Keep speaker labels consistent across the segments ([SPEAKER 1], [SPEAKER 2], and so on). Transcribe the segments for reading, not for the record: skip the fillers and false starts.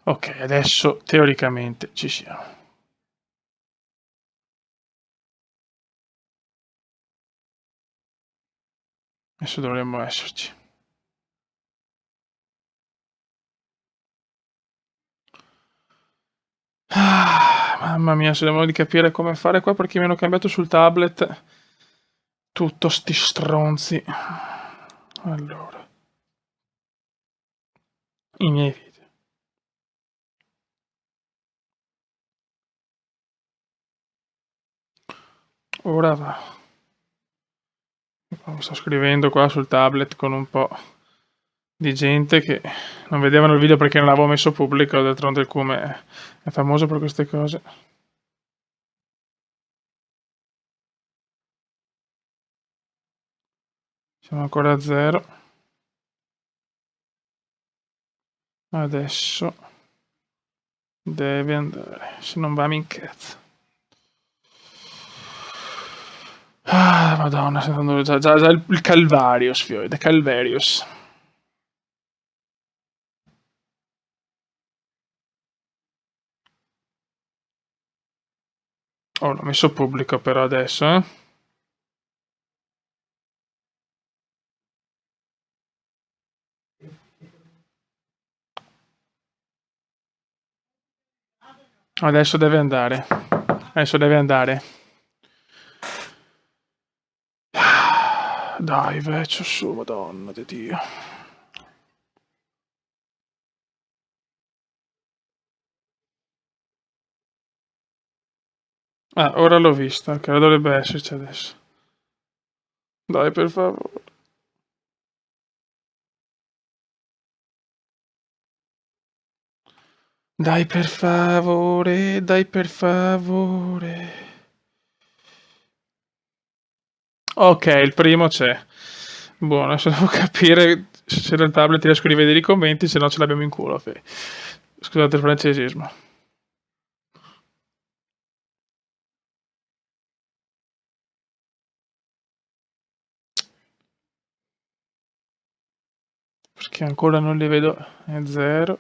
[SPEAKER 1] Ok, adesso teoricamente ci siamo. Adesso dovremmo esserci. Mamma mia, se devono di capire come fare qua perché mi hanno cambiato sul tablet tutto sti stronzi. Allora, i miei video. Ora va. Sto scrivendo qua sul tablet con un po' di gente che non vedevano il video perché non l'avevo messo pubblico, d'altronde il Cume è famoso per queste cose. Siamo ancora a 0. Adesso deve andare, se non va mi incazzo. Ah, madonna, sento già il Calvarius, Fioide, Calvarius. Oh, l'ho messo pubblico però adesso, eh. Adesso deve andare. Adesso deve andare. Dai, vecchio su, madonna di Dio. Ah, ora l'ho vista, ok, dovrebbe esserci adesso. Dai, per favore. Dai, per favore, dai, per favore. Ok, il primo c'è. Buono, adesso devo capire se dal tablet riesco a rivedere i commenti, se no ce l'abbiamo in culo. Scusate il francesismo. Perché ancora non li vedo. È 0.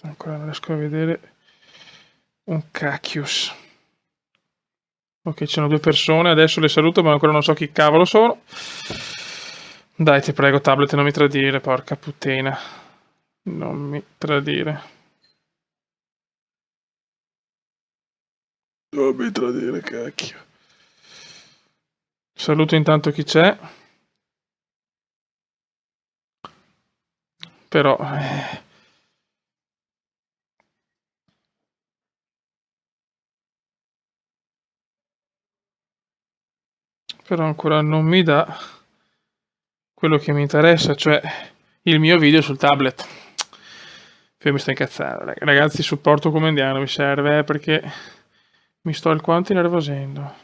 [SPEAKER 1] Ancora non riesco a vedere un cacchius. Ok, ci sono due persone, adesso le saluto, ma ancora non so chi cavolo sono. Dai, ti prego, tablet, non mi tradire, porca puttana. Non mi tradire. Non mi tradire, cacchio. Saluto intanto chi c'è. Però... Però ancora non mi dà quello che mi interessa, cioè il mio video sul tablet. Poi mi sto incazzando. Ragazzi, supporto come indiano mi serve, perché mi sto alquanto innervosendo.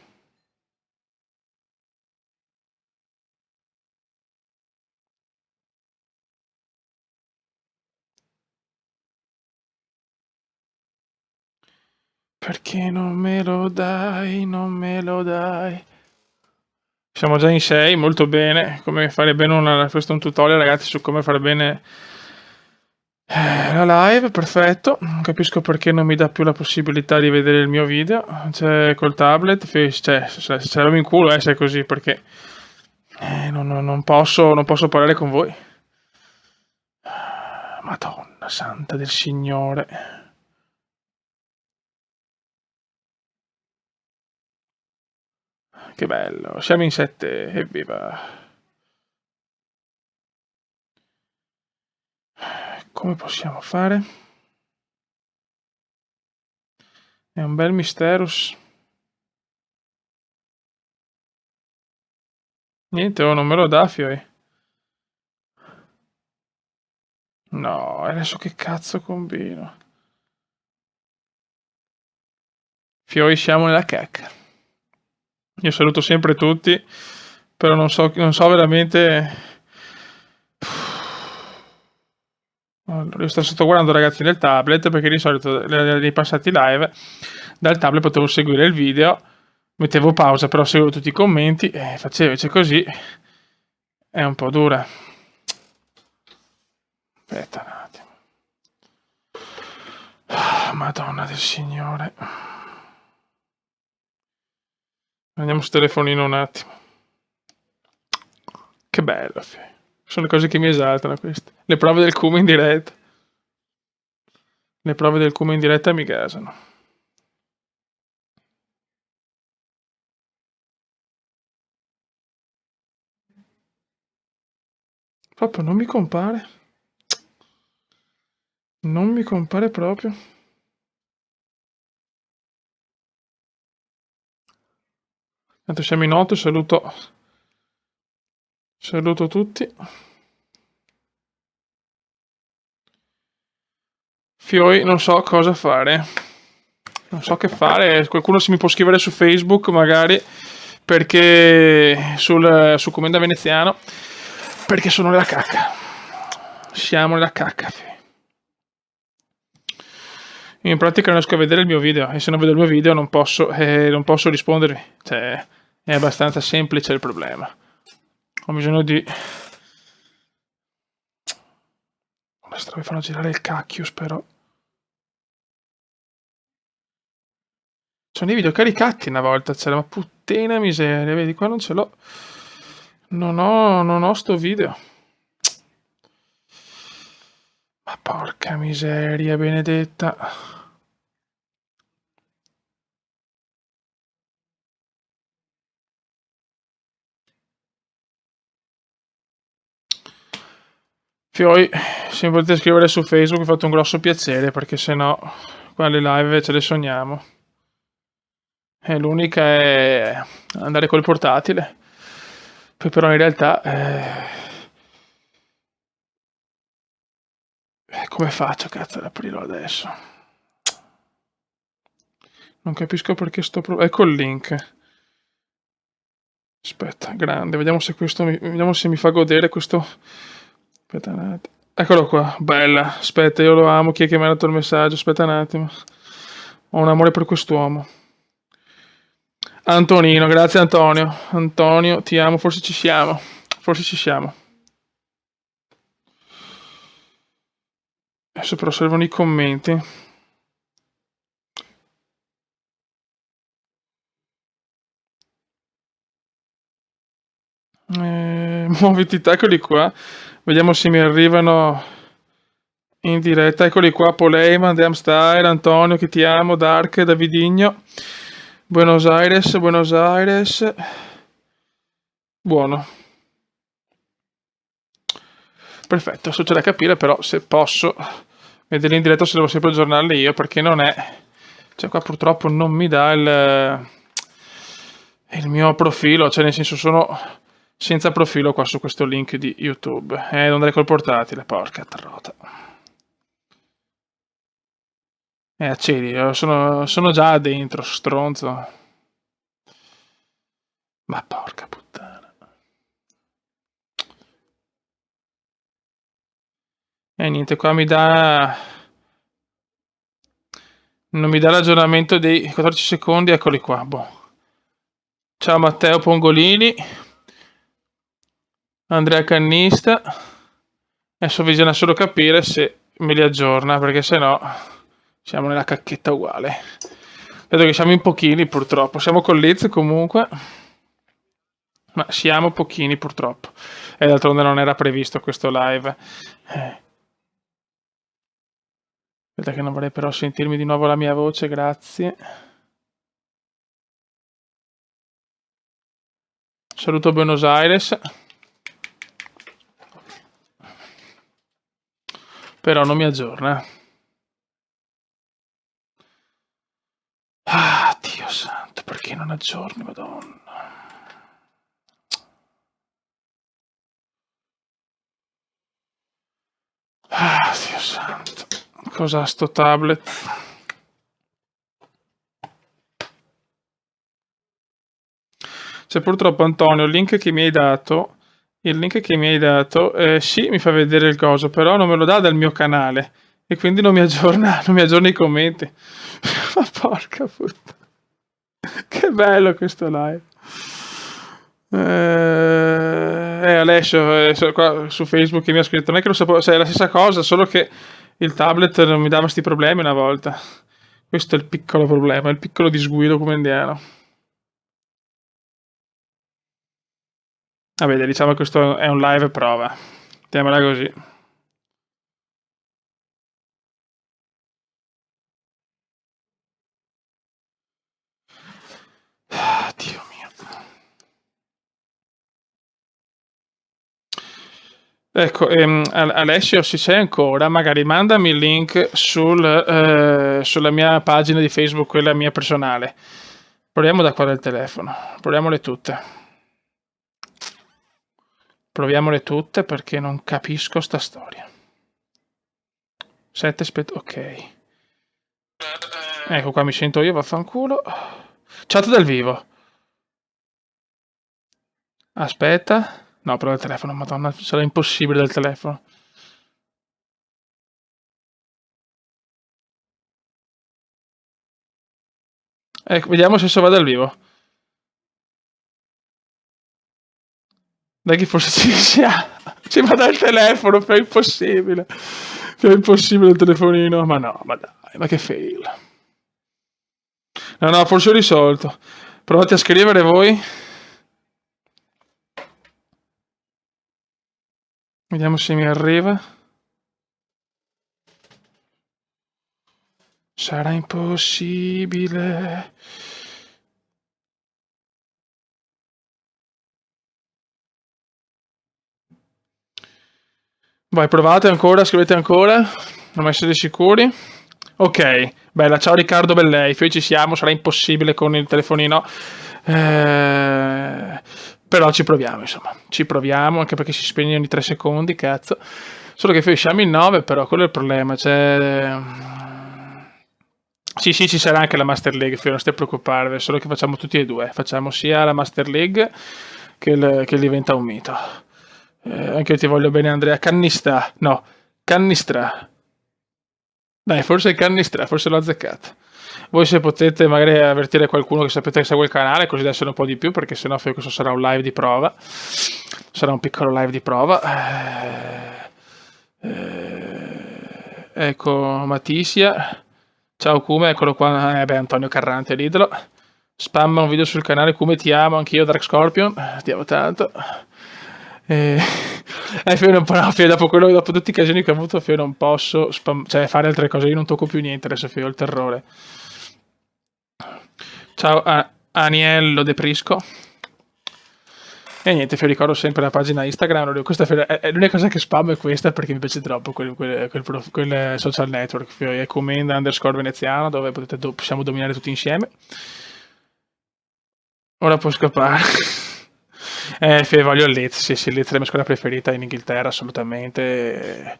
[SPEAKER 1] Perché non me lo dai, non me lo dai. Siamo già in 6, molto bene. Come fare bene questo è un tutorial, ragazzi, su come fare bene la live, perfetto. Non capisco perché non mi dà più la possibilità di vedere il mio video. Cioè, col tablet, cioè, se in culo, se è così, perché non posso parlare con voi. Madonna santa del Signore. Che bello, siamo in 7, evviva. Come possiamo fare? È un bel misterus. Niente, oh, non me lo dà, Fioi. No, adesso che cazzo combino? Fioi, siamo nella cacca. Io saluto sempre tutti, però non so veramente... Allora, io sto guardando ragazzi nel tablet perché di solito nei passati live dal tablet potevo seguire il video mettevo pausa, però seguivo tutti i commenti e facevo, invece così è un po' dura. Aspetta un attimo. Madonna del Signore. Andiamo sul telefonino un attimo. Che bello. Sono le cose che mi esaltano queste. Le prove del cume in diretta. Le prove del cume in diretta mi gasano. Proprio non mi compare. Non mi compare proprio. Tanto siamo in 8, saluto tutti. Fioi, non so cosa fare. Non so che fare. Qualcuno se mi può scrivere su Facebook magari, perché su Commenda Veneziano, perché sono nella cacca. Siamo nella cacca. In pratica non riesco a vedere il mio video, e se non vedo il mio video non posso rispondervi. Cioè, è abbastanza semplice il problema. Ho bisogno di... Adesso mi fanno girare il cacchio, spero. Sono i video caricati una volta, c'era, ma puttana miseria, vedi qua non ce l'ho. Non ho sto video. Ma porca miseria, benedetta. Fioi, se mi potete scrivere su Facebook mi fate un grosso piacere, perché sennò qua le live ce le sogniamo. E l'unica è andare col portatile. Poi però in realtà... come faccio, cazzo, ad aprirlo adesso? Non capisco perché ecco il link. Aspetta, grande, vediamo se vediamo se mi fa godere questo... Aspetta un attimo. Eccolo qua, bella. Aspetta, io lo amo. Chi è che mi ha dato il messaggio? Aspetta un attimo. Ho un amore per quest'uomo. Antonino, grazie Antonio. Antonio, ti amo, forse ci siamo. Forse ci siamo. Adesso però servono i commenti. Muoviti, eccoli qua. Vediamo se mi arrivano in diretta. Eccoli qua, Poleiman, Deam Style, Antonio, che ti amo, Dark, Davidigno. Buenos Aires. Buono. Perfetto, adesso c'è da capire però se posso vedere in diretta, se devo sempre aggiornarle io, perché non è... Cioè qua purtroppo non mi dà il mio profilo, cioè nel senso sono senza profilo qua su questo link di YouTube. Devo andare col portatile, porca trota. Accedi, sono già dentro, stronzo. Ma porca puttana. E niente, qua mi dà... Non mi dà l'aggiornamento dei 14 secondi, eccoli qua, boh. Ciao Matteo Pongolini. Andrea Cannista. Adesso bisogna solo capire se me li aggiorna, perché sennò siamo nella cacchetta uguale. Vedo che siamo in pochini purtroppo. Siamo con Liz comunque, ma siamo pochini purtroppo. E d'altronde non era previsto questo live. Aspetta che non vorrei però sentirmi di nuovo la mia voce, grazie. Saluto Buenos Aires. Però non mi aggiorna. Ah, Dio santo, perché non aggiorni, madonna. Ah, Dio santo. Cos'ha sto tablet? Cioè purtroppo Antonio, il link che mi hai dato, sì, mi fa vedere il coso, però non me lo dà dal mio canale e quindi non mi aggiorna i commenti. Ma porca puttana. Che bello questo live. Alessio qua su Facebook che mi ha scritto, non è che lo sapevo, cioè, è la stessa cosa, solo che il tablet non mi dava sti problemi una volta. Questo è il piccolo problema, il piccolo disguido come indiano. Vabbè, diciamo che questo è un live prova. Mettiamola così. Dio mio. Ecco, Alessio, se c'è ancora, magari mandami il link sulla mia pagina di Facebook, quella mia personale. Proviamo da qua del telefono. Proviamole tutte. Proviamole tutte perché non capisco sta storia. 7 ok. Ecco qua mi sento io, vaffanculo. Chat dal vivo. Aspetta. No, però il telefono, madonna, sarà impossibile dal telefono. Ecco, vediamo se so va dal vivo. Dai che forse ci va dal telefono, è impossibile. È impossibile il telefonino. Ma no, ma dai, ma che fail. No, forse ho risolto. Provate a scrivere voi. Vediamo se mi arriva. Sarà impossibile. Vai, provate ancora, scrivete ancora. Non essere sicuri. Ok, bella, ciao Riccardo Bellei, qui ci siamo, sarà impossibile con il telefonino. Però ci proviamo, insomma. Ci proviamo, anche perché si spegne ogni 3 secondi, cazzo. Solo che siamo in 9, però quello è il problema. Sì, ci sarà anche la Master League, non stai a preoccuparvi, solo che facciamo tutti e due. Facciamo sia la Master League che diventa un mito. Anche io ti voglio bene, Andrea. Cannistra. Dai, forse è Cannistra, forse l'ho azzeccato. Voi se potete magari avvertire qualcuno che sapete che segue il canale, così da essere un po' di più, perché sennò questo sarà un live di prova. Sarà un piccolo live di prova. Ecco Matisia. Ciao Kume, eccolo qua. Antonio Carrante, l'idolo. Spamma un video sul canale, Kume ti amo, anch'io Dark Scorpion. Ti amo tanto. Non dopo tutti i casini che ho avuto, non posso fare altre cose, io non tocco più niente adesso, ho il terrore. Ciao Aniello De Prisco. E niente, ricordo sempre la pagina Instagram, questa è l'unica cosa che spam, è questa perché mi piace troppo quel social network, è @veneziano, dove possiamo dominare tutti insieme. Ora può scappare. Voglio il Leeds, sì, il Leeds è la mia squadra preferita in Inghilterra, assolutamente.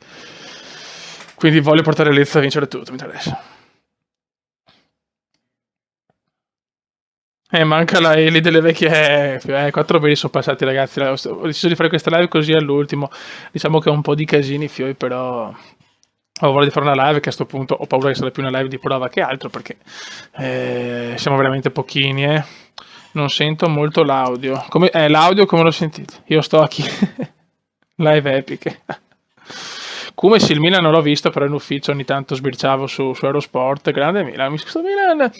[SPEAKER 1] Quindi voglio portare il Leeds a vincere tutto, mi interessa. Manca la Eli delle vecchie 4 mesi sono passati, ragazzi. Ho deciso di fare questa live così all'ultimo. Diciamo che ho un po' di casini, però ho voglia di fare una live che a sto punto ho paura che sarà più una live di prova che altro, perché siamo veramente pochini, Non sento molto l'audio. L'audio come lo sentite? Io sto a chi? Live epiche. Come se il Milan non l'ho visto, però in ufficio ogni tanto sbirciavo su Eurosport. Grande Milan. Questo Milan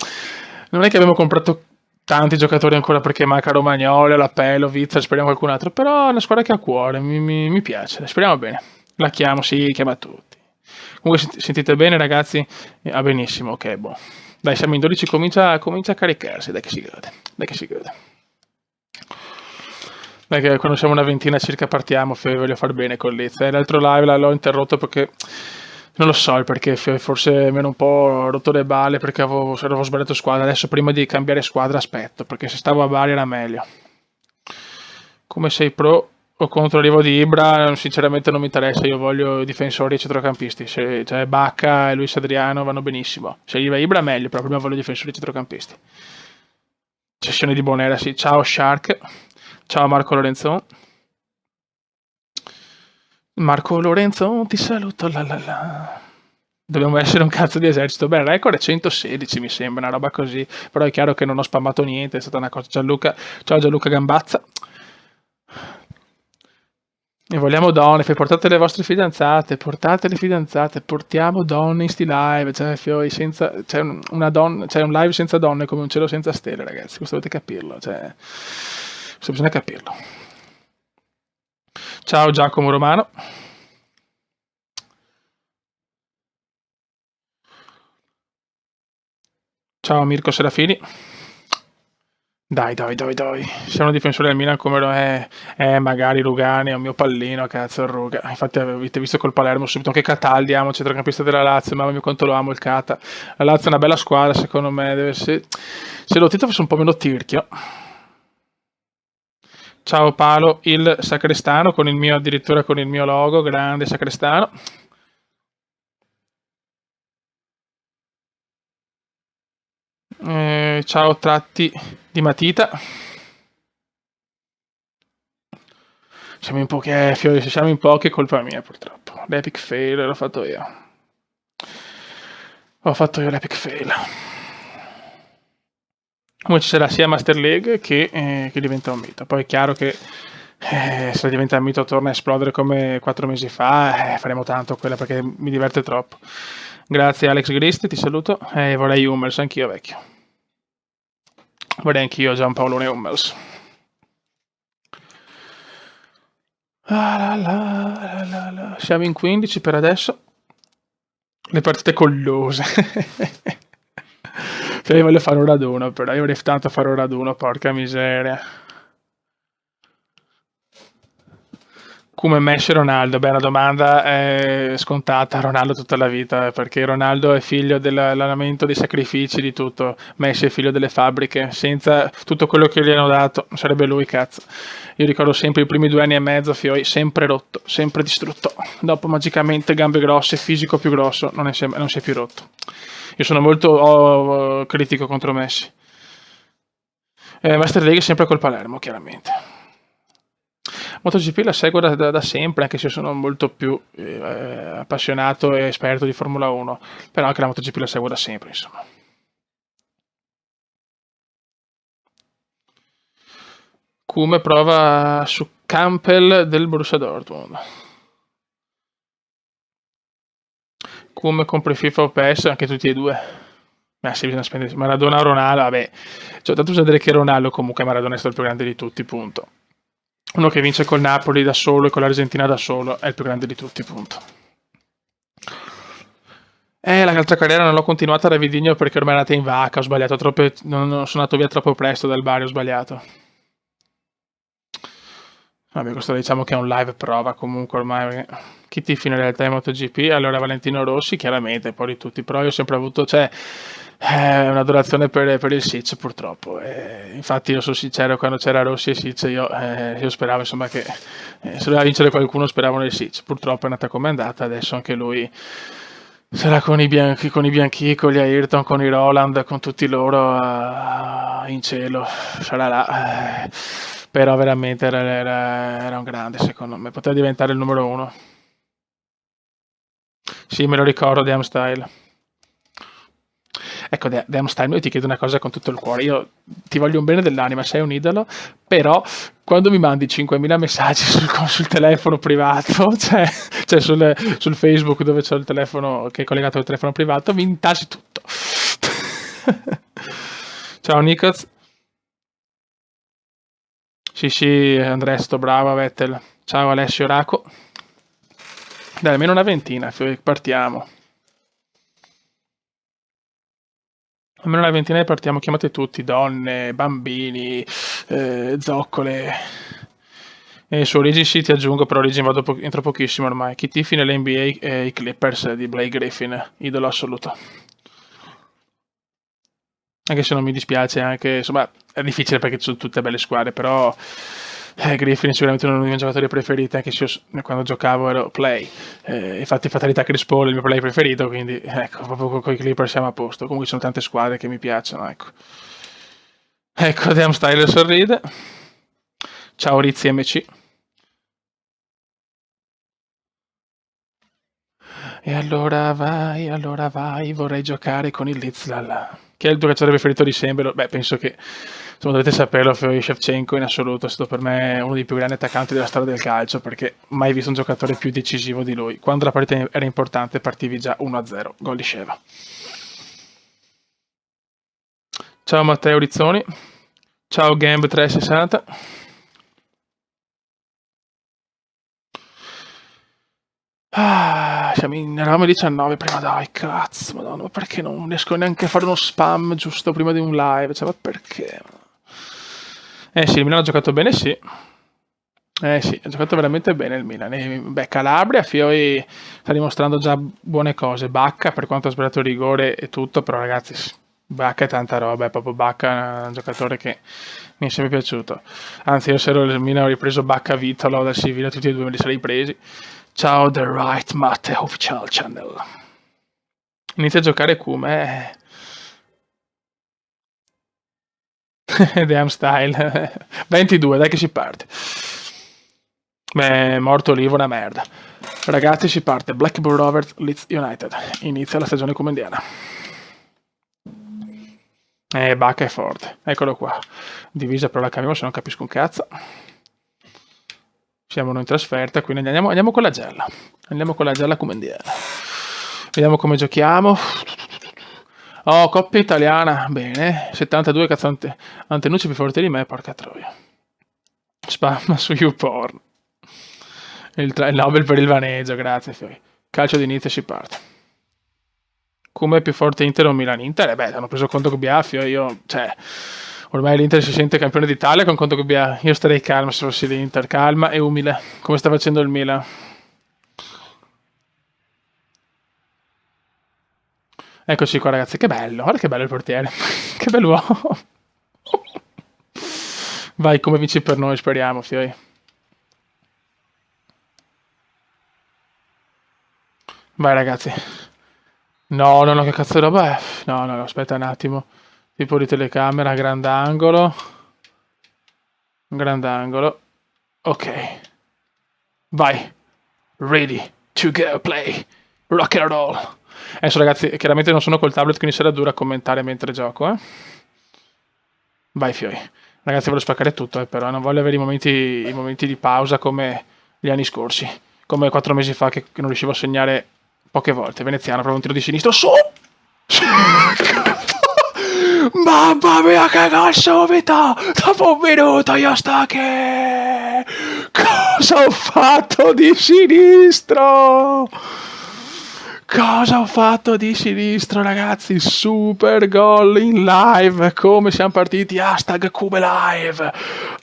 [SPEAKER 1] non è che abbiamo comprato tanti giocatori ancora, perché manca Romagnolo, Lapello, Vizza, speriamo qualcun altro, però è una squadra che ha cuore, mi piace, speriamo bene. La chiamo, sì, chiama tutti. Comunque sentite bene, ragazzi? Benissimo, ok, boh. Dai, siamo in 12, comincia a caricarsi, dai che si gode. Dai che quando siamo una ventina circa partiamo, voglio far bene con Liz. L'altro live l'ho interrotto perché non lo so il perché, forse mi ero un po' rotto le balle perché avevo sbagliato squadra. Adesso prima di cambiare squadra aspetto, perché se stavo a Bari era meglio. Come sei pro o contro l'arrivo di Ibra? Sinceramente non mi interessa, io voglio difensori e centrocampisti. Cioè Bacca e Luis Adriano vanno benissimo. Se arriva Ibra meglio, però prima voglio difensori e centrocampisti. Cessione di Bonera, sì. Ciao Shark. Ciao Marco Lorenzo. Marco Lorenzo, ti saluto, la. Dobbiamo essere un cazzo di esercito. Beh, il record è 116, mi sembra, una roba così. Però è chiaro che non ho spammato niente, è stata una cosa. Gianluca, ciao Gianluca Gambazza. E vogliamo donne, portate le vostre fidanzate, portiamo donne in sti live, cioè, c'è una donna, c'è un live senza donne come un cielo senza stelle, ragazzi, questo dovete capirlo, cioè, questo bisogna capirlo. Ciao Giacomo Romano. Ciao Mirko Serafini. Dai. Sei un difensore del Milan come lo è. Magari Rugani è un mio pallino, cazzo, il Ruga. Infatti avete visto col Palermo subito anche Cataldi, amo, centrocampista della Lazio, mamma mia quanto lo amo il Cata. La Lazio è una bella squadra, secondo me, se lo Tito fosse un po' meno tirchio. Ciao Paolo, il Sacrestano, addirittura con il mio logo, grande Sacrestano. Ciao Tratti di Matita. Siamo in pochi, è colpa mia purtroppo. L'epic fail l'ho fatto io. Ho fatto io l'epic fail. Come ci sarà sia Master League che diventa un mito. Poi è chiaro che se diventa un mito torna a esplodere come 4 mesi fa, faremo tanto quella perché mi diverte troppo. Grazie Alex Gristi, ti saluto. Vorrei Hummels, anch'io vecchio. Vorrei anch'io Giampaolone Hummels. Siamo in 15 per adesso. Le partite collose. Io voglio fare un raduno, però io vorrei tanto fare un raduno, porca miseria. Come Messi e Ronaldo? Beh, la domanda è scontata. Ronaldo tutta la vita, perché Ronaldo è figlio dell'allenamento, dei sacrifici, di tutto. Messi è figlio delle fabbriche. Senza tutto quello che gli hanno dato, sarebbe lui, cazzo. Io ricordo sempre i primi 2 anni e mezzo, Fioi, sempre rotto, sempre distrutto. Dopo magicamente gambe grosse, fisico più grosso, non si è più rotto. Io sono molto critico contro Messi. Master League sempre col Palermo, chiaramente. MotoGP la seguo da sempre, anche se sono molto più appassionato e esperto di Formula 1, però anche la MotoGP la seguo da sempre, insomma. Come prova su Campbell del Borussia Dortmund. Come compri FIFA o PES, anche tutti e due. Ma sì, bisogna spendere Maradona o Ronaldo, vabbè. Cioè, tanto bisogna dire che Ronaldo comunque Maradona è stato il più grande di tutti, punto. Uno che vince col Napoli da solo e con l'Argentina da solo è il più grande di tutti, punto. L'altra carriera non l'ho continuata da Vidigno perché ormai è andata in vacca, ho sbagliato troppe, non sono andato via troppo presto dal Bari, ho sbagliato. Vabbè, questo diciamo che è un live prova comunque ormai. Chi tifi in realtà in MotoGP? Allora Valentino Rossi, chiaramente, poi di tutti, però io ho sempre avuto, un'adorazione per il Sitch purtroppo. Infatti io sono sincero, quando c'era Rossi e Sitch io speravo insomma che se doveva vincere qualcuno speravo nel Sitch. Purtroppo è andata come è andata, adesso anche lui sarà con i bianchi, con gli Ayrton, con i Roland, con tutti loro in cielo, sarà là. Però veramente era un grande, secondo me. Poteva diventare il numero 1. Sì, me lo ricordo, Damn Style. Ecco, Damn Style, io ti chiedo una cosa con tutto il cuore. Io ti voglio un bene dell'anima, sei un idolo, però quando mi mandi 5.000 messaggi sul telefono privato, cioè sul Facebook dove c'ho il telefono che è collegato al telefono privato, mi intasi tutto. Ciao Nikos. Sì, Andrea, sto bravo, Vettel. Ciao Alessio Raco. Dai, almeno una ventina, partiamo. Almeno una ventina e partiamo, chiamate tutti, donne, bambini, zoccole. Su Origin sì ti aggiungo, però Origin entro pochissimo ormai. Chi tifi nell'NBA i Clippers di Blake Griffin, idolo assoluto. Anche se non mi dispiace, anche insomma è difficile perché sono tutte belle squadre, però Griffin è sicuramente uno dei miei giocatori preferiti, anche se io quando giocavo ero play. Infatti fatalità Chris Paul è il mio play preferito, quindi ecco, proprio con i Clippers siamo a posto. Comunque ci sono tante squadre che mi piacciono, ecco. Ecco, Damn Style sorride. Ciao Rizzi MC. E allora vai, vorrei giocare con il Lizlal. Chi è il tuo calciatore preferito di sempre? Beh, penso che, insomma, dovete saperlo, Shevchenko in assoluto è stato per me uno dei più grandi attaccanti della storia del calcio, perché mai visto un giocatore più decisivo di lui. Quando la partita era importante partivi già 1-0, gol di Sheva. Ciao Matteo Rizzoni, ciao Gamb360. Eravamo 19 prima, dai, cazzo, madonna, ma perché non riesco neanche a fare uno spam giusto prima di un live? Cioè, ma perché? Sì, il Milan ha giocato bene, sì. Sì, ha giocato veramente bene il Milan. Beh, Calabria, Fioi sta dimostrando già buone cose. Bacca, per quanto ha sbagliato il rigore e tutto, però ragazzi, Bacca è tanta roba, è proprio Bacca è un giocatore che mi è sempre piaciuto. Anzi, io se ero il Milan ho ripreso Bacca, Vitolo dal Siviglia, tutti e due me li sarei presi. Ciao, The Right Matte Official Channel. Inizia a giocare Kume. Damn style. 22, dai che si parte. Beh, morto Olivo, una merda. Ragazzi, si parte. Blackburn Rovers Leeds United. Inizia la stagione comendiana. Bacca è forte. Eccolo qua. Divisa però la cambiamo se non capisco un cazzo. Siamo noi in trasferta, quindi andiamo con la gialla. Andiamo con la gialla comendiana. Vediamo come giochiamo. Oh, coppia italiana. Bene. 72 cazzante. Antenucci più forte di me, porca troia. Spamma su YouPorn. Il Nobel per il vaneggio, grazie Fiori. Calcio d'inizio, si parte. Come è più forte Inter o Milan? Inter? Beh, hanno preso conto Biafio, ormai l'Inter si sente campione d'Italia con conto Biafio. Io starei calmo se fossi l'Inter, calma e umile, come sta facendo il Milan. Eccoci qua ragazzi, che bello, guarda che bello il portiere, che bello uomo. Vai, come vinci per noi, speriamo, Fiori. Vai ragazzi. No, che cazzo di roba è? No, aspetta un attimo. Tipo di telecamera, grandangolo. Grandangolo. Ok. Vai. Ready to go play. Rock and roll. Adesso ragazzi, chiaramente non sono col tablet, quindi sarà dura commentare mentre gioco, Vai Fioi. Ragazzi, voglio spaccare tutto, però non voglio avere i momenti di pausa come gli anni scorsi. Come 4 mesi fa che non riuscivo a segnare poche volte. Veneziano, prova un tiro di sinistro. Su! Mamma mia, che gol subito! Dopo un minuto io sto che... Cosa ho fatto di sinistro? Cosa ho fatto di sinistro, ragazzi? Super gol in live. Come siamo partiti? Hashtag Cube Live.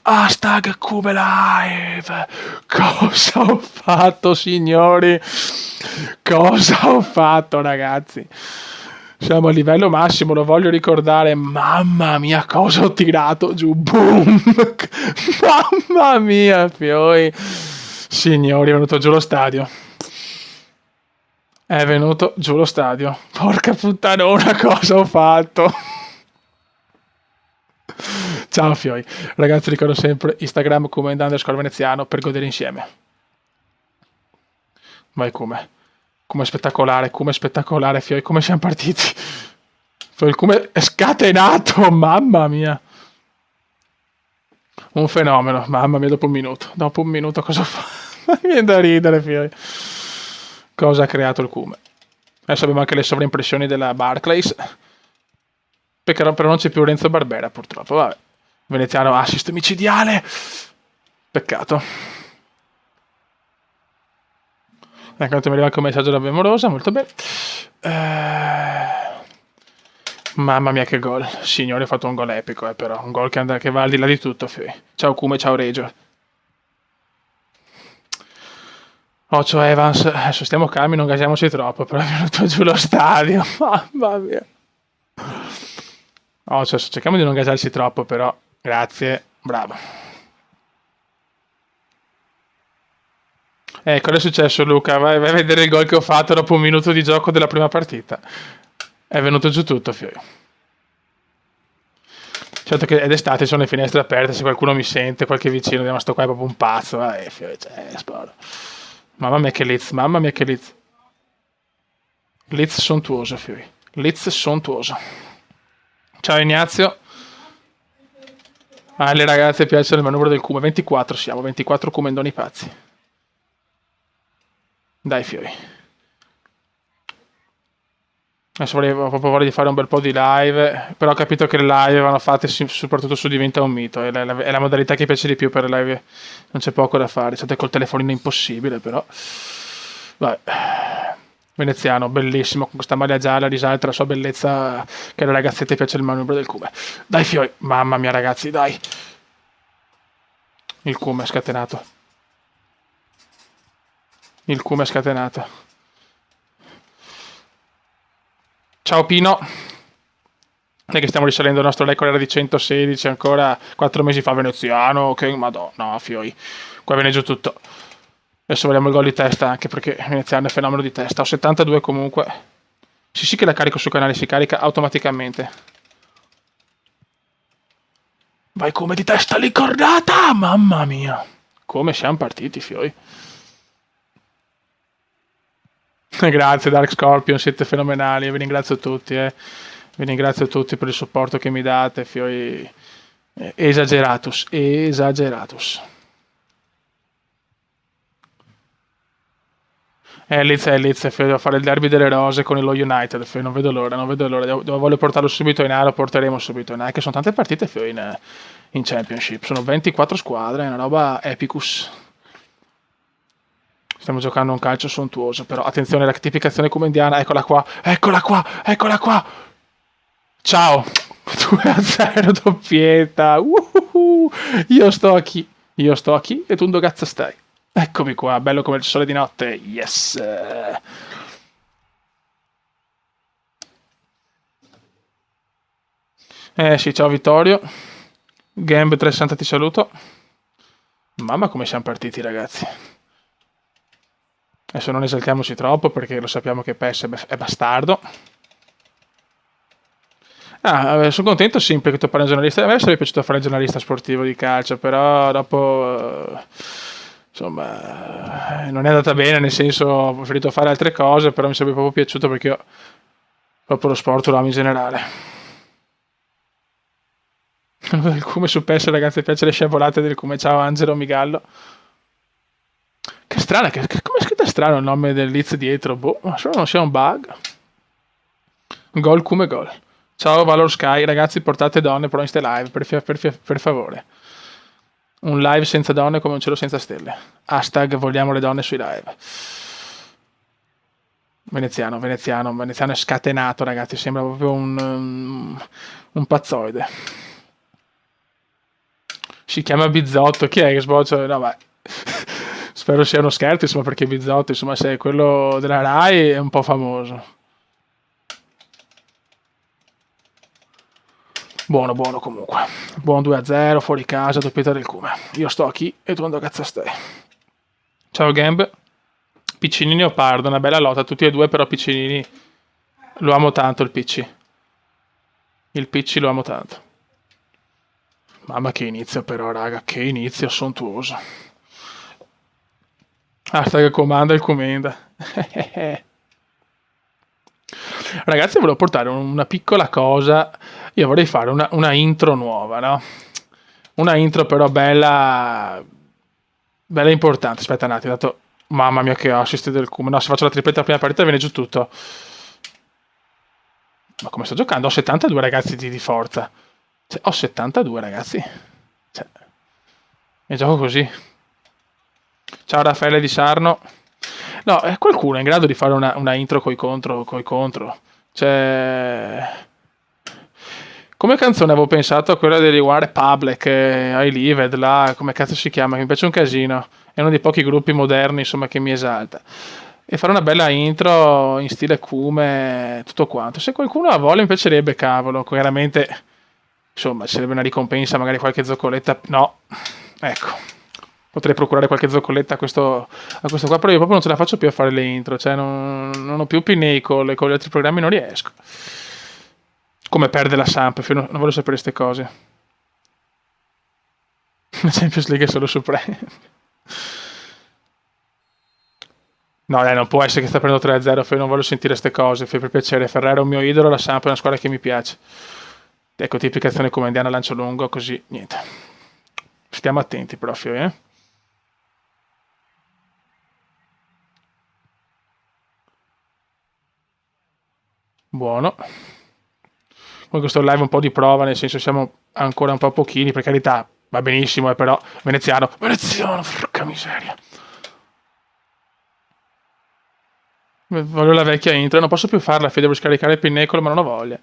[SPEAKER 1] Hashtag Cube Live. Cosa ho fatto, signori? Cosa ho fatto, ragazzi? Siamo a livello massimo, lo voglio ricordare. Mamma mia, cosa ho tirato giù. Boom. Mamma mia, Fioi. Signori, è venuto giù lo stadio. È venuto giù lo stadio. Porca puttanona, cosa ho fatto? Ciao Fioi. Ragazzi, ricordo sempre Instagram come _ veneziano per godere insieme. Vai come. Come spettacolare, Fioi, come siamo partiti. Come è scatenato, mamma mia. Un fenomeno, mamma mia, dopo un minuto cosa fa? Mi viene da ridere, Fioi. Cosa ha creato il Cume? Adesso abbiamo anche le sovraimpressioni della Barclays. Però non c'è più Renzo Barbera, purtroppo. Vabbè. Veneziano assist micidiale. Peccato. Intanto mi arriva anche un messaggio da Memorosa, molto bene. Mamma mia che gol. Signore, ho fatto un gol epico, però. Un gol che va al di là di tutto, Fioi. Ciao Cume, ciao Reggio. Ocio Evans, adesso stiamo calmi, non gasiamoci troppo, però è venuto giù lo stadio, mamma mia. Ocio, cerchiamo di non gasarci troppo, però, grazie, bravo. Cosa è successo Luca? Vai a vedere il gol che ho fatto dopo un minuto di gioco della prima partita. È venuto giù tutto, Fiori. Certo che è d'estate, sono le finestre aperte, se qualcuno mi sente, qualche vicino, ma sto qua è proprio un pazzo, Fiori, sparo. Mamma mia che Leeds. Leeds sontuoso, Fiori. Leeds sontuoso. Ciao Ignazio. Alle ragazze piace il numero del cume. 24 siamo, 24 cumendoni pazzi. Dai Fiori. Adesso volevo proprio voglia di fare un bel po' di live, però ho capito che le live vanno fatte soprattutto su Diventa un mito, è la modalità che piace di più per le live, non c'è poco da fare, certo col telefonino è impossibile, però vabbè. Veneziano, bellissimo, con questa maglia gialla risalta la sua bellezza, che alle ragazzette piace il manubrio del cume. Dai Fiori, mamma mia ragazzi, dai. Il cume è scatenato. Il cume è scatenato. Ciao Pino. Non è che stiamo risalendo il nostro record, era di 116 ancora 4 mesi fa. Veneziano, che madonna, no Fiori, qua viene giù tutto. Adesso vogliamo il gol di testa, anche perché Veneziano è fenomeno di testa. Ho 72 comunque. Sì che la carico sul canale, si carica automaticamente. Vai come di testa l'incornata, mamma mia. Come siamo partiti, Fiori. Grazie Dark Scorpion, siete fenomenali, vi ringrazio tutti, vi ringrazio tutti per il supporto che mi date, Fiori. Esageratus. Leeds, devo fare il derby delle rose con lo United, Fiori, non vedo l'ora, voglio portarlo subito in A, lo porteremo subito in A, che sono tante partite, Fiori, in Championship, sono 24 squadre, è una roba epicus. Stiamo giocando un calcio sontuoso, però attenzione, la tipicazione comendiana, eccola qua. Ciao, 2-0 doppietta, io sto qui e tu dove cazzo stai? Eccomi qua, bello come il sole di notte, yes! Sì, ciao Vittorio, Gamb 360 ti saluto. Mamma come siamo partiti ragazzi. Adesso non esaltiamoci troppo perché lo sappiamo che PES è bastardo. Sono contento sì perché tu fare un giornalista. A me sarebbe piaciuto fare il giornalista sportivo di calcio, però dopo insomma non è andata bene, nel senso ho preferito fare altre cose, però mi sarebbe proprio piaciuto perché io proprio lo sport lo amo in generale. Il cume su PES ragazzi, piace le sciabolate del cume. Ciao Angelo Migallo. Che strana, come è scritto strano il nome del Leeds dietro, boh, ma solo non sia un bug. Gol come gol. Ciao Valor Sky, ragazzi portate donne però in ste live, per favore. Un live senza donne come un cielo senza stelle. Hashtag vogliamo le donne sui live. Veneziano è scatenato ragazzi, sembra proprio un pazzoide. Si chiama Bizzotto, chi è che sboccia? No, vai. Spero sia uno scherzo, insomma, perché Bizzotto, insomma, se è quello della Rai è un po' famoso. Buono comunque. Buon 2-0, fuori casa, doppietta del cume. Io sto qui e tu dove cazzo stai? Ciao Gamb. Piccinini o Pardo, una bella lotta, tutti e due, però Piccinini lo amo tanto il PC. Il PC lo amo tanto. Mamma che inizio però, raga, che inizio sontuoso. Hashtag comanda il comenda. Ragazzi, volevo portare una piccola cosa. Io vorrei fare una intro nuova, no? Una intro però bella importante. Aspetta un attimo, dato... Mamma mia che assist del cume. No, se faccio la tripletta prima partita viene giù tutto. Ma come sto giocando? Ho 72 ragazzi di forza. Cioè, ho 72 ragazzi. Cioè, e gioco così. Ciao Raffaele di Sarno. No, qualcuno è in grado di fare una intro coi contro. Cioè... Come canzone avevo pensato a quella di Reward Public, I Lived, là, come cazzo si chiama, che mi piace un casino. È uno dei pochi gruppi moderni, insomma, che mi esalta. E fare una bella intro in stile cume, tutto quanto. Se qualcuno ha voglia mi piacerebbe, cavolo, chiaramente, insomma, ci sarebbe una ricompensa, magari qualche zoccoletta. No, ecco. Potrei procurare qualche zoccoletta a questo qua, però io proprio non ce la faccio più a fare le intro, cioè non ho più Pinay con gli altri programmi, non riesco. Come perde la Samp, non voglio sapere queste cose. La Champions League è solo su Prime. No, dai, non può essere che sta prendendo 3-0, Fai, non voglio sentire queste cose, Fai, per piacere. Ferrero è un mio idolo, la Samp è una squadra che mi piace. Ecco, tipica azione come Indiana, lancio lungo, così, niente. Stiamo attenti proprio, eh. Buono. Con questo live un po' di prova, nel senso siamo ancora un po' pochini, per carità, va benissimo, però veneziano, porca miseria. Voglio la vecchia intro, non posso più farla, devo scaricare il pinnecolo, ma non ho voglia.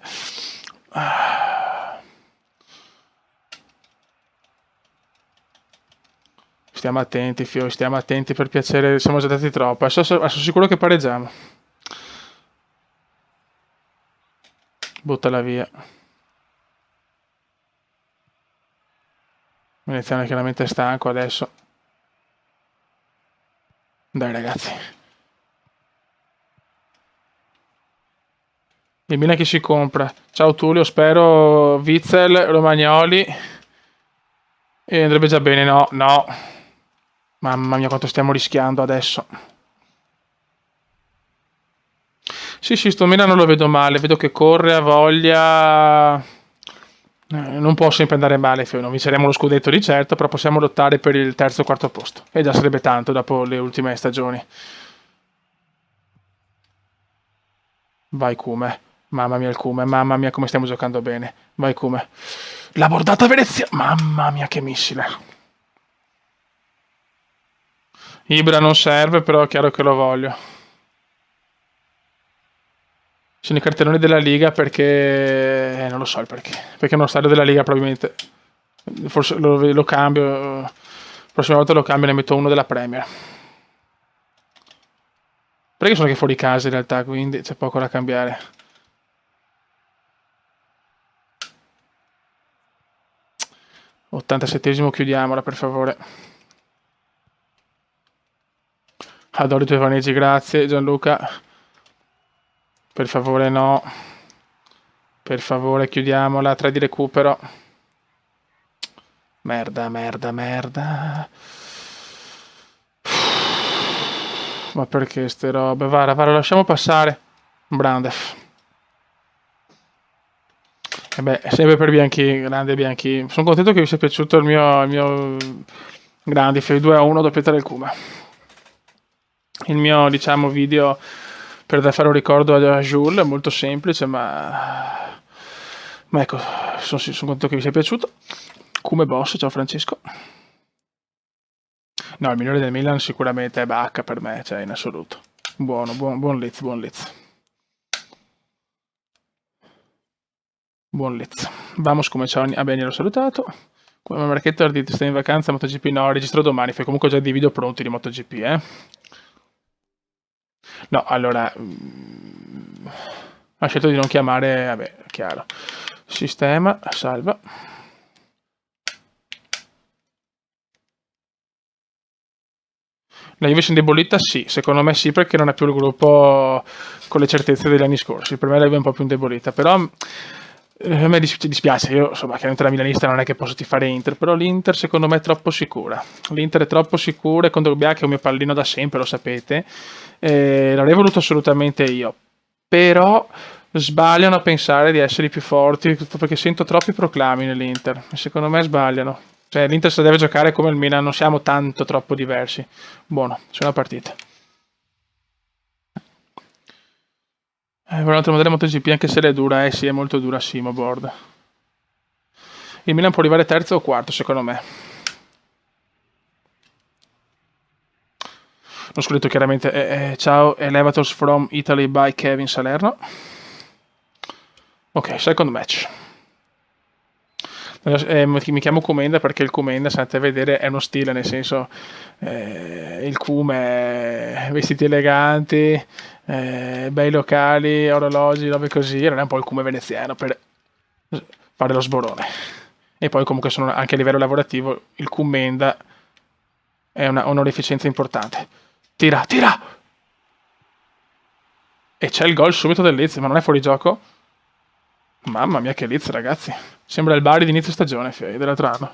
[SPEAKER 1] Stiamo attenti, Fio, stiamo attenti per piacere, siamo esaltati troppo. Adesso sono sicuro che pareggiamo. Buttala via. Veneziano è chiaramente stanco adesso. Dai ragazzi. Il Milan che si compra. Ciao Tullio, spero Witzel, Romagnoli. E andrebbe già bene, no, no. Mamma mia quanto stiamo rischiando adesso. Sì, sì, sto Milan non lo vedo male, vedo che corre, ha voglia. Non può sempre andare male, non vinceremo lo scudetto di certo, però possiamo lottare per il terzo o quarto posto. E già sarebbe tanto dopo le ultime stagioni. Vai Kume. Mamma mia il Kume, mamma mia come stiamo giocando bene. Vai Kume. La bordata Venezia, mamma mia che missile. Ibra non serve, però è chiaro che lo voglio. Sono i cartelloni della Liga perché... non lo so il perché. Perché uno stadio della Liga probabilmente... Forse lo cambio. La prossima volta lo cambio e ne metto uno della Premier. Perché sono anche fuori casa in realtà, quindi c'è poco da cambiare. ...87esimo chiudiamola per favore. Adoro i tuoi vaneggi, grazie Gianluca. Per favore no. Per favore chiudiamola, 3 di recupero. Merda, merda, merda. Ma perché ste robe? Vara, lasciamo passare. Brandef. E beh, sempre per Bianchi, grande Bianchi. Sono contento che vi sia piaciuto il mio Grandif 2-1 doppietta del Kuma. Il mio, diciamo, video per fare un ricordo a Jules, è molto semplice, ma ecco, sono contento che vi sia piaciuto. Come boss, ciao Francesco. No, il migliore del Milan sicuramente è Bacca per me, cioè in assoluto. Buono, buon Litz, buon Litz. Buon Litz. Vamos come ciao, bene l'ho salutato. Come Marchetto Arditi, stai in vacanza, MotoGP no, registro domani, fai comunque già dei video pronti di MotoGP, eh? No, allora... ho scelto di non chiamare, vabbè, chiaro. Sistema, salva. La Juve si è indebolita? Sì, secondo me sì, perché non è più il gruppo con le certezze degli anni scorsi. Per me la Juve è un po' più indebolita, però a me dispiace, io insomma, chiaramente da milanista non è che posso tifare Inter, però l'Inter secondo me è troppo sicura. L'Inter è troppo sicura e con Drogba che è un mio pallino da sempre, lo sapete, l'avrei voluto assolutamente io, però sbagliano a pensare di essere i più forti perché sento troppi proclami nell'Inter e secondo me sbagliano. Cioè l'Inter se deve giocare come il Milan, non siamo tanto troppo diversi. Buono, c'è una partita. Per un altro modello MotoGP anche se è dura, sì, è molto dura Simo Board. Il Milan può arrivare terzo o quarto secondo me. Lo scudetto chiaramente è ciao Elevators from Italy by Kevin Salerno. Ok, second match. Mi chiamo Comenda perché il Comenda, se andate a vedere, è uno stile, nel senso il Cume, vestiti eleganti, bei locali, orologi, robe così, non è un po' il Cume veneziano per fare lo sborone. E poi comunque sono anche a livello lavorativo il Comenda è un'onorificenza importante. Tira! E c'è il gol subito del Leeds, ma non è fuori gioco? Mamma mia che Leeds, ragazzi. Sembra il Bari di inizio stagione, dell'altro anno.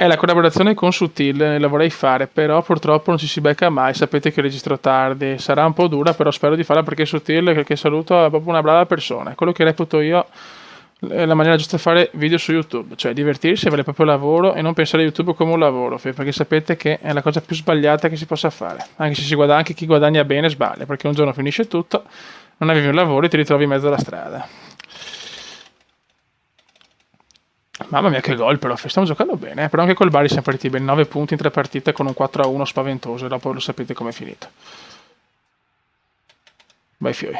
[SPEAKER 1] La collaborazione con Sutil la vorrei fare, però purtroppo non ci si becca mai. Sapete che registro tardi, sarà un po' dura, però spero di farla perché Sutil, che saluto, è proprio una brava persona. È quello che reputo io la maniera giusta di fare video su YouTube, cioè divertirsi, avere il proprio lavoro e non pensare a YouTube come un lavoro, perché sapete che è la cosa più sbagliata che si possa fare. Anche se anche chi guadagna bene sbaglia, perché un giorno finisce tutto, non avevi un lavoro e ti ritrovi in mezzo alla strada. Mamma mia che gol però, stiamo giocando bene, però anche col Bari siamo partiti bene, 9 punti in 3 partite con un 4-1 spaventoso e dopo lo sapete com'è finito. Vai Fiori.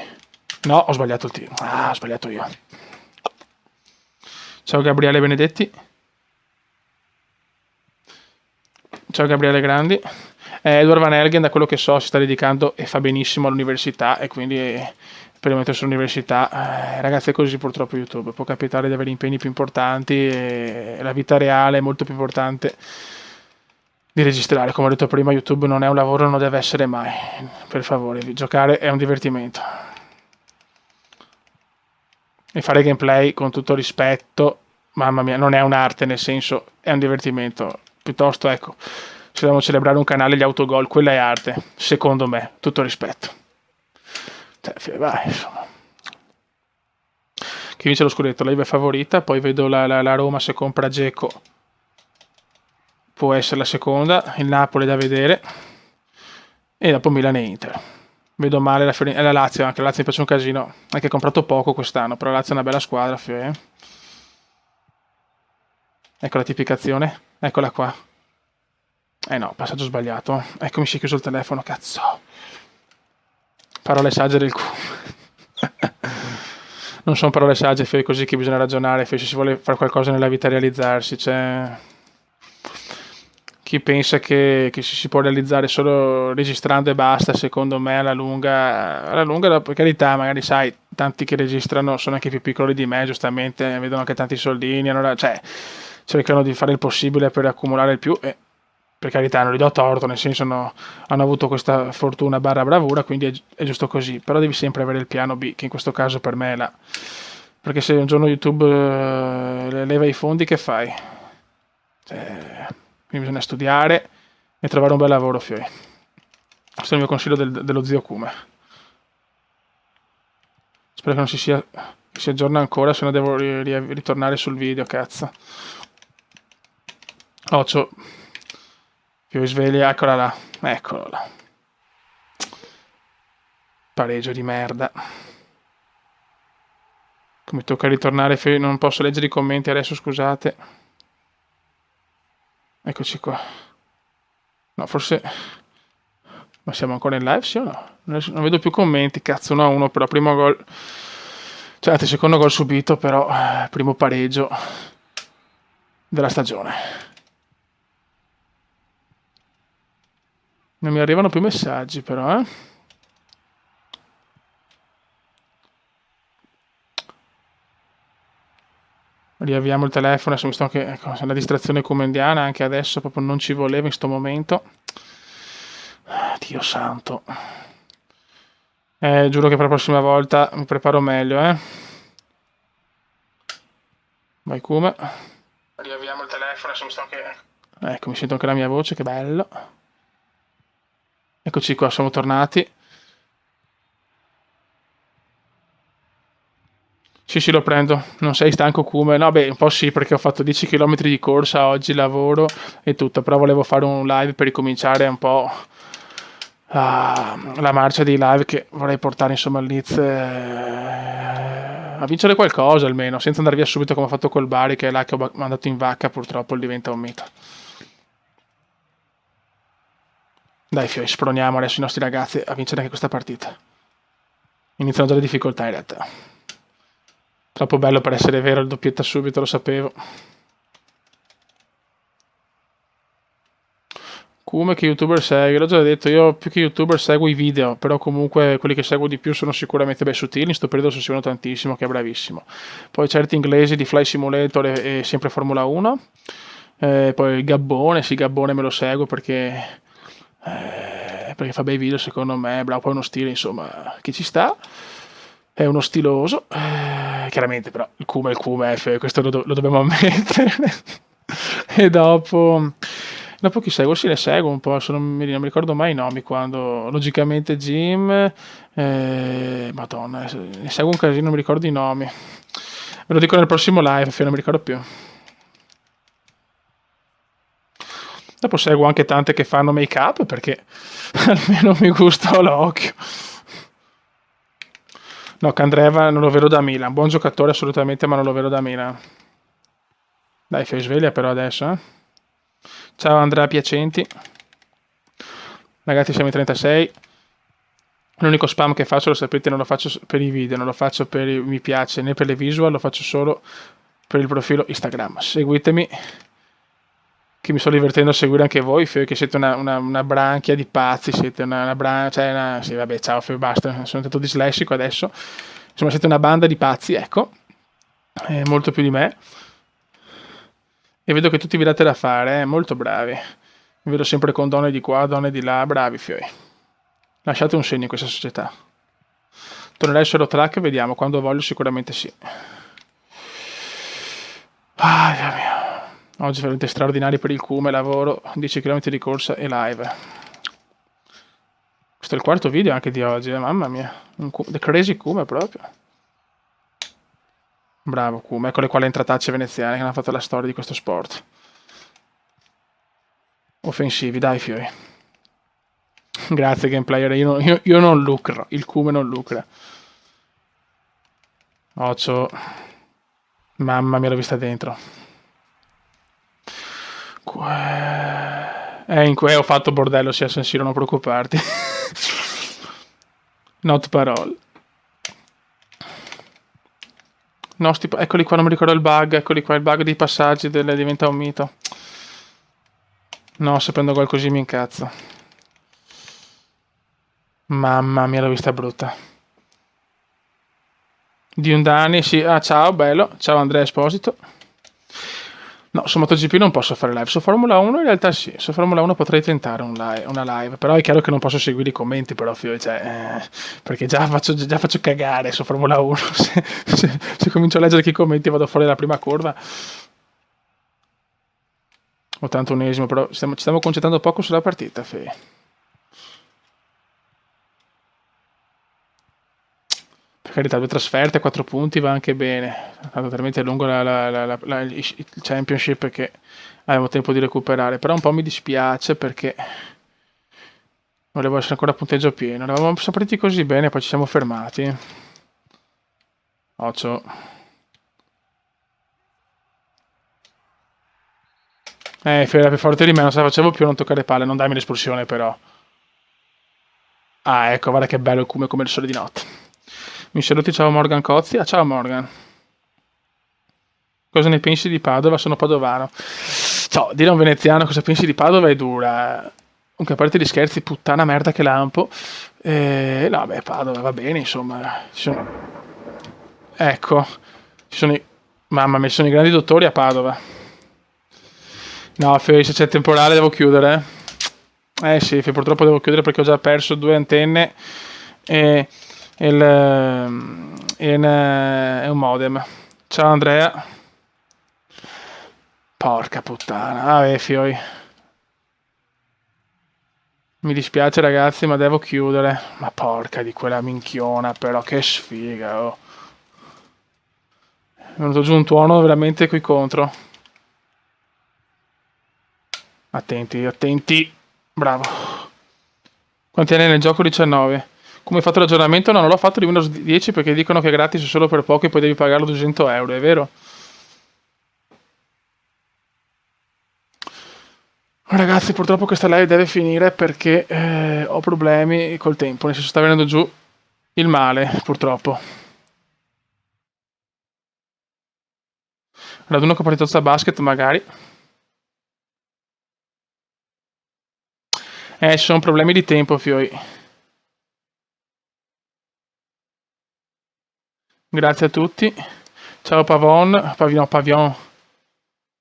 [SPEAKER 1] No, ho sbagliato il tiro. Ho sbagliato io. Ciao Gabriele Benedetti. Ciao Gabriele Grandi. Edward Van Helgen, da quello che so, si sta dedicando e fa benissimo all'università e quindi per mettersi all'università, ragazzi, è così purtroppo YouTube, può capitare di avere impegni più importanti e la vita reale è molto più importante di registrare. Come ho detto prima, YouTube non è un lavoro, non deve essere mai, per favore, giocare è un divertimento e fare gameplay, con tutto rispetto, mamma mia, non è un'arte, nel senso è un divertimento. Piuttosto, ecco, se dobbiamo celebrare un canale, gli autogol, quella è arte, secondo me, tutto rispetto. Vai, insomma. Chi vince lo scudetto? La Juve è favorita, poi vedo la Roma se compra Dzeko, può essere la seconda, il Napoli da vedere e dopo Milan e Inter. Vedo male la Lazio, anche la Lazio mi piace un casino, anche ha comprato poco quest'anno, però la Lazio è una bella squadra. Ecco la tipicazione, eccola qua. No, passaggio sbagliato. Ecco, mi si è chiuso il telefono, cazzo. Parole sagge del culo. Non sono parole sagge, è così che bisogna ragionare, se si vuole fare qualcosa nella vita realizzarsi, cioè chi pensa che si può realizzare solo registrando e basta, secondo me alla lunga, per carità, magari sai, tanti che registrano sono anche più piccoli di me, giustamente, vedono anche tanti soldini, allora, cioè, cercano di fare il possibile per accumulare il più e per carità non gli do torto, nel senso hanno avuto questa fortuna barra bravura, quindi è giusto così, però devi sempre avere il piano B, che in questo caso per me è là, perché se un giorno YouTube leva i fondi, che fai? Quindi bisogna studiare e trovare un bel lavoro, Fiori. Questo è il mio consiglio dello zio Kume. Spero che non si aggiorna ancora, se no devo ritornare sul video, cazzo. Occhio. Fiori sveglia, eccola là. Eccolo là. Pareggio di merda. Mi tocca ritornare, Fiori, non posso leggere i commenti adesso, scusate. Eccoci qua. No, forse... Ma siamo ancora in live, sì o no? Non vedo più commenti, cazzo, 1-1, però primo gol... Cioè, anzi, secondo gol subito, però primo pareggio della stagione. Non mi arrivano più messaggi, però, Riavviamo il telefono, adesso mi sto anche... Ecco, la distrazione comendiana, anche adesso, proprio non ci voleva in sto momento. Dio santo. Giuro che per la prossima volta mi preparo meglio, Vai Kuma. Riavviamo il telefono, adesso mi sto anche... Ecco, mi sento anche la mia voce, che bello. Eccoci qua, siamo tornati. Sì, lo prendo. Non sei stanco Kuma? No, beh, un po' sì, perché ho fatto 10 km di corsa oggi, lavoro e tutto, però volevo fare un live per ricominciare un po' la marcia dei live che vorrei portare, insomma, al Leeds a vincere qualcosa almeno, senza andare via subito come ho fatto col Bari, che è là che ho mandato in vacca, purtroppo diventa un mito. Dai Fiori, sproniamo adesso i nostri ragazzi a vincere anche questa partita. Iniziano già le difficoltà in realtà. Troppo bello per essere vero, il doppietta subito, lo sapevo. Come che youtuber segui? L'ho già detto, io più che youtuber seguo i video, però comunque quelli che seguo di più sono sicuramente Sutil, in questo periodo si seguono tantissimo, che è bravissimo. Poi certi inglesi di Fly Simulator e sempre Formula 1. Poi Gabbone, sì, Gabbone me lo seguo perché fa bei video, secondo me, è bravo, poi uno stile, insomma, che ci sta. È uno stiloso, chiaramente, però il Kuma è il Kuma, questo lo dobbiamo ammettere. E dopo chi seguo? Sì, le seguo un po', non mi ricordo mai i nomi quando, logicamente Jim, Madonna, ne seguo un casino, non mi ricordo i nomi. Ve lo dico nel prossimo live, non mi ricordo più. Dopo seguo anche tante che fanno make up perché almeno mi gusta l'occhio. No, Candreva non lo vedo da Milan, buon giocatore assolutamente, ma non lo vedo da Milan. Dai, fai sveglia però adesso, eh. Ciao Andrea Piacenti. Ragazzi, siamo in 36. L'unico spam che faccio, lo sapete, non lo faccio per i video, non lo faccio per i mi piace né per le visual, lo faccio solo per il profilo Instagram. Seguitemi, che mi sto divertendo a seguire anche voi, che siete una branchia di pazzi, siete sì, vabbè, ciao, basta, sono diventato dislessico adesso. Insomma, siete una banda di pazzi, ecco, molto più di me. E vedo che tutti vi date da fare, molto bravi. Mi vedo sempre con donne di qua, donne di là, bravi fioi. Lasciate un segno in questa società. Tornerai solo track, vediamo, quando voglio sicuramente sì. Ah, Dio mio. Oggi veramente straordinari per il Cume, lavoro, 10 km di corsa e live. Questo è il quarto video anche di oggi, mamma mia. The Crazy Cume proprio. Bravo Cume, ecco le quali entratacce veneziane che hanno fatto la storia di questo sport. Offensivi, dai fioi. Grazie gameplayer, io non lucro, il Cume non lucra. Occhio. Mamma mia, l'ho vista dentro. In cui ho fatto bordello sia San Siro, non preoccuparti. Not parole. No, eccoli qua, non mi ricordo il bug, eccoli qua, il bug dei passaggi diventa un mito. No, se prendo gol così mi incazzo. Mamma mia, l'ho vista brutta. Di un Dani, sì. Ah, ciao, bello. Ciao Andrea Esposito. No, su MotoGP non posso fare live. Su Formula 1 in realtà sì. Su Formula 1 potrei tentare una live. Però è chiaro che non posso seguire i commenti, però, perché già faccio cagare su Formula 1. Se comincio a leggere che i commenti vado fuori dalla prima curva. 81esimo, però ci stiamo concentrando poco sulla partita, Fei. Per carità, 2 trasferte, 4 punti va anche bene. È stato talmente lungo il championship che avevo tempo di recuperare. Però un po' mi dispiace perché volevo essere ancora a punteggio pieno. Siamo partiti così bene, poi ci siamo fermati. Occhio. Era più forte di me, non se la facevo più a non toccare palle. Non darmi l'espulsione però. Ah, ecco, guarda che bello il Cume come il sole di notte. Mi saluti, ciao Morgan Cozzi. Ah, ciao Morgan. Cosa ne pensi di Padova? Sono padovano. Ciao, dire a un veneziano cosa pensi di Padova è dura. Comunque, a parte gli scherzi, puttana merda che lampo. No, beh, Padova va bene, insomma. Ecco, mamma mia, ci sono i grandi dottori a Padova. No, se c'è temporale devo chiudere. Sì, purtroppo devo chiudere perché ho già perso 2 antenne e un modem. Ciao Andrea. Porca puttana. Vabbè, fioi. Mi dispiace ragazzi, ma devo chiudere. Ma porca di quella minchiona, però che sfiga, oh. È venuto giù un tuono veramente qui contro. Attenti, attenti. Bravo. Quanti anni nel gioco? 19. Come hai fatto l'aggiornamento? No, non l'ho fatto di Windows 10 perché dicono che è gratis solo per poco e poi devi pagarlo 200 euro, è vero? Ragazzi, purtroppo questa live deve finire perché ho problemi col tempo, nel senso sta venendo giù il male, purtroppo. Raduno con partitozza basket, magari. Ci sono problemi di tempo, fioi. Grazie a tutti. Ciao Pavion.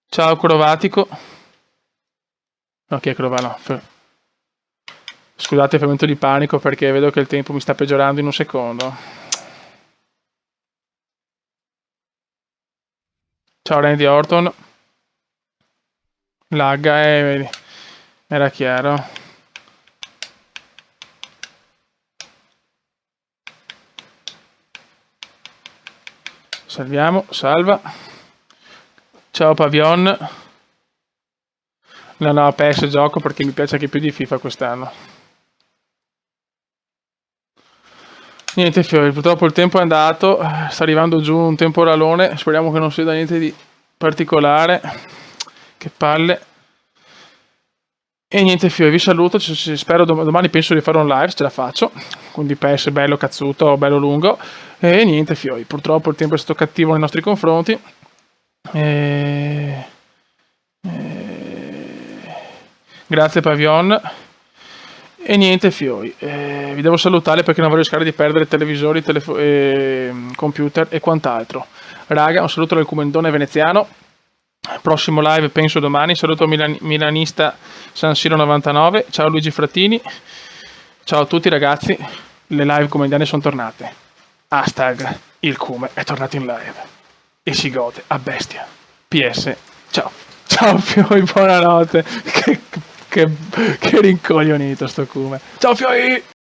[SPEAKER 1] Ciao Crovatico. No, chi è Crovano? Scusate il momento di panico perché vedo che il tempo mi sta peggiorando in un secondo. Ciao Randy Orton. Lagga, vedi. Era chiaro. Salviamo, salva. Ciao Pavion. No, PES gioco perché mi piace anche più di FIFA quest'anno. Niente Fiori, purtroppo il tempo è andato, sta arrivando giù un temporalone, speriamo che non sia da niente di particolare. Che palle. E niente Fiori, vi saluto, spero domani penso di fare un live, ce la faccio. Quindi PES bello cazzuto, bello lungo. E niente Fiori, purtroppo il tempo è stato cattivo nei nostri confronti. Grazie Pavion. E niente Fiori, vi devo salutare perché non voglio rischiare di perdere televisori, computer e quant'altro. Raga, un saluto dal Comendone veneziano. Prossimo live penso domani. Saluto milanista San Siro 99. Ciao Luigi Frattini. Ciao a tutti ragazzi. Le live comendiane sono tornate. Hashtag il Cume è tornato in live. E si gode a bestia. PS. Ciao. Ciao Fiori, buonanotte. Che rincoglionito sto Cume. Ciao Fiori!